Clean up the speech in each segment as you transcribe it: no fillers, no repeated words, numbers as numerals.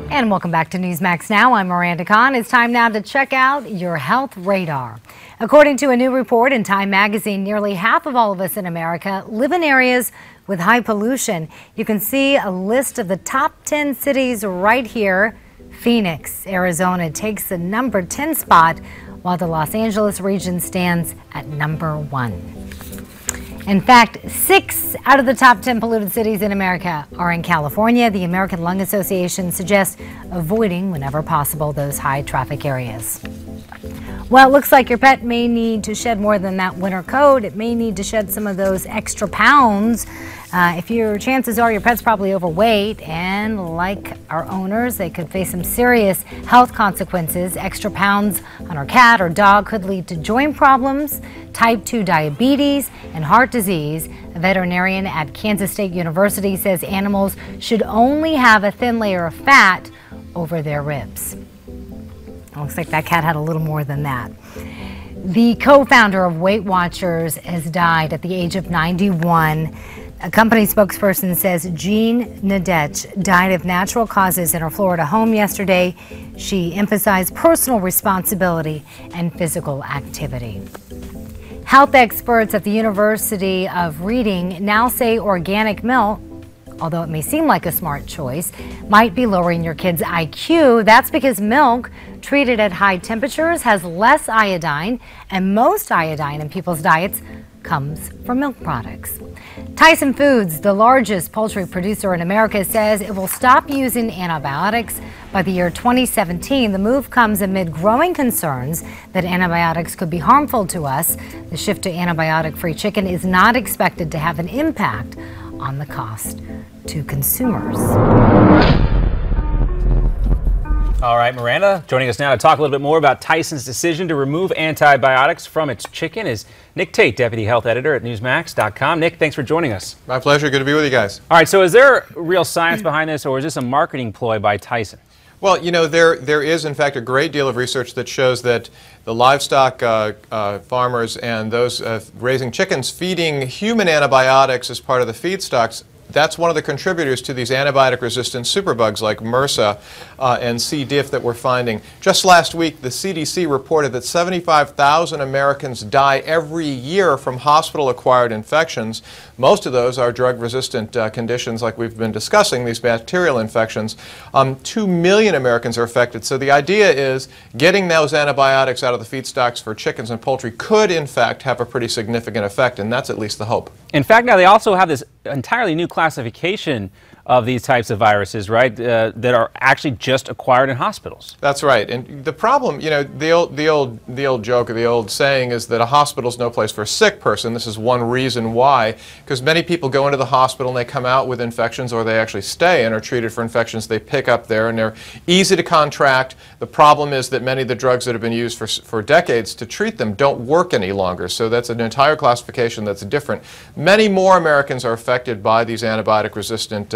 And welcome back to Newsmax Now. I'm Miranda Kahn. It's time now to check out your health radar. According to a new report in Time magazine, nearly half of all of us in America live in areas with high pollution. You can see a list of the top 10 cities right here. Phoenix, Arizona takes the number 10 spot, while the Los Angeles region stands at number 1. In fact, 6 out of the top 10 polluted cities in America are in California. The American Lung Association suggests avoiding, whenever possible, those high traffic areas. Well, it looks like your pet may need to shed more than that winter coat. It may need to shed some of those extra pounds. Chances are your pet's probably overweight, and like our owners, they could face some serious health consequences. Extra pounds on our cat or dog could lead to joint problems, type 2 diabetes, and heart disease. A veterinarian at Kansas State University says animals should only have a thin layer of fat over their ribs. It looks like that cat had a little more than that. The co-founder of Weight Watchers has died at the age of 91. A company spokesperson says Jean Nadech died of natural causes in her Florida home yesterday. She emphasized personal responsibility and physical activity. Health experts at the University of Reading now say organic milk, although it may seem like a smart choice, might be lowering your kid's IQ. That's because milk treated at high temperatures has less iodine, and most iodine in people's diets comes from milk products. Tyson Foods, the largest poultry producer in America, says it will stop using antibiotics by the year 2017. The move comes amid growing concerns that antibiotics could be harmful to us. The shift to antibiotic-free chicken is not expected to have an impact on the cost to consumers. All right, Miranda, joining us now to talk a little bit more about Tyson's decision to remove antibiotics from its chicken is Nick Tate, Deputy Health Editor at Newsmax.com. Nick, thanks for joining us. My pleasure. Good to be with you guys. All right, so is there real science behind this, or is this a marketing ploy by Tyson? Well, you know, there is, in fact, a great deal of research that shows that the livestock farmers and those raising chickens feeding human antibiotics as part of the feedstocks, that's one of the contributors to these antibiotic-resistant superbugs like MRSA and C. diff that we're finding. Just last week, the CDC reported that 75,000 Americans die every year from hospital-acquired infections. Most of those are drug-resistant conditions like we've been discussing, these bacterial infections. 2 million Americans are affected. So the idea is getting those antibiotics out of the feedstocks for chickens and poultry could, in fact, have a pretty significant effect, and that's at least the hope. In fact, now they also have this entirely new classification of these types of viruses, right, that are actually just acquired in hospitals. That's right. And the problem, you know, the old joke or the old saying is that a hospital is no place for a sick person. This is one reason why, because many people go into the hospital and they come out with infections, or they actually stay and are treated for infections they pick up there, and they're easy to contract. The problem is that many of the drugs that have been used for decades to treat them don't work any longer. So that's an entire classification that's different. Many more Americans are affected by these antibiotic-resistant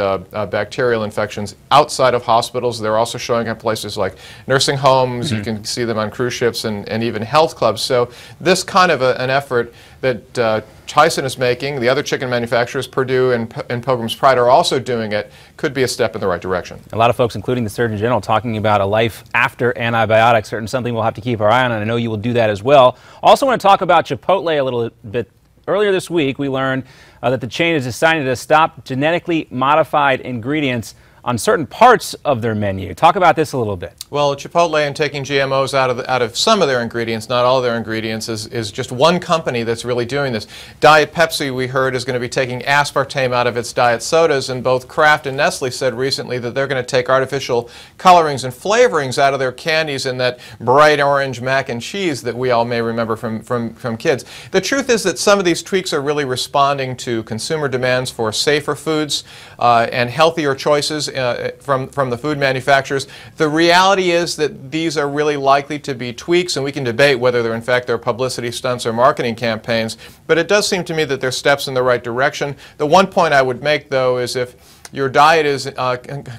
bacterial infections outside of hospitals. They're also showing up places like nursing homes. You can see them on cruise ships and even health clubs. So this kind of an effort that Tyson is making, the other chicken manufacturers, Purdue and Pilgrim's Pride, are also doing it, could be a step in the right direction. A lot of folks, including the Surgeon General, talking about a life after antibiotics, certainly something we'll have to keep our eye on, and I know you will do that as well. Also want to talk about Chipotle a little bit. Earlier this week, we learned that the chain has decided to stop genetically modified ingredients on certain parts of their menu. Talk about this a little bit. Well, Chipotle and taking GMOs out of some of their ingredients, not all of their ingredients, is just one company that's really doing this. Diet Pepsi, we heard, is going to be taking aspartame out of its diet sodas, and both Kraft and Nestle said recently that they're going to take artificial colorings and flavorings out of their candies in that bright orange mac and cheese that we all may remember from kids. The truth is that some of these tweaks are really responding to consumer demands for safer foods and healthier choices from the food manufacturers. The reality is that these are really likely to be tweaks, and we can debate whether they're in fact they're publicity stunts or marketing campaigns, but it does seem to me that they're steps in the right direction. The one point I would make, though, is if your diet is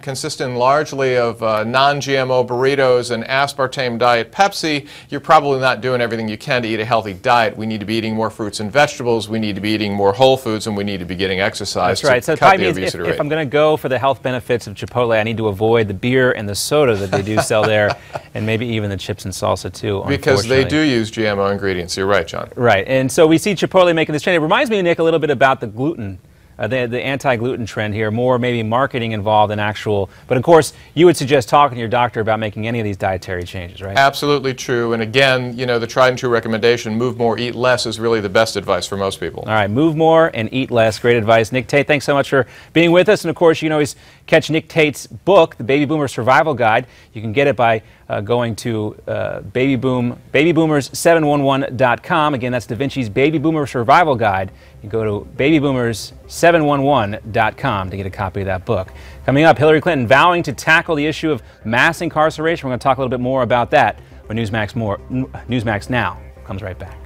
consisting largely of non-GMO burritos and aspartame diet Pepsi, you're probably not doing everything you can to eat a healthy diet. We need to be eating more fruits and vegetables, we need to be eating more whole foods, and we need to be getting exercise. That's right. So to cut the means obesity rate. If I'm going to go for the health benefits of Chipotle, I need to avoid the beer and the soda that they do sell there, and maybe even the chips and salsa too. Because they do use GMO ingredients. You're right, John. Right. And so we see Chipotle making this change. It reminds me, Nick, a little bit about the gluten. The anti-gluten trend here, more maybe marketing involved than actual, but of course you would suggest talking to your doctor about making any of these dietary changes, right? Absolutely true, and again, you know, the tried and true recommendation, move more, eat less, is really the best advice for most people. All right, move more and eat less. Great advice. Nik Tate, thanks so much for being with us, and of course you can always catch Nik Tate's book, The Baby Boomer Survival Guide. You can get it by going to babyboomers711.com. Again, that's Da Vinci's Baby Boomer Survival Guide. You go to babyboomers711.com to get a copy of that book. Coming up, Hillary Clinton vowing to tackle the issue of mass incarceration. We're going to talk a little bit more about that when Newsmax Now comes right back.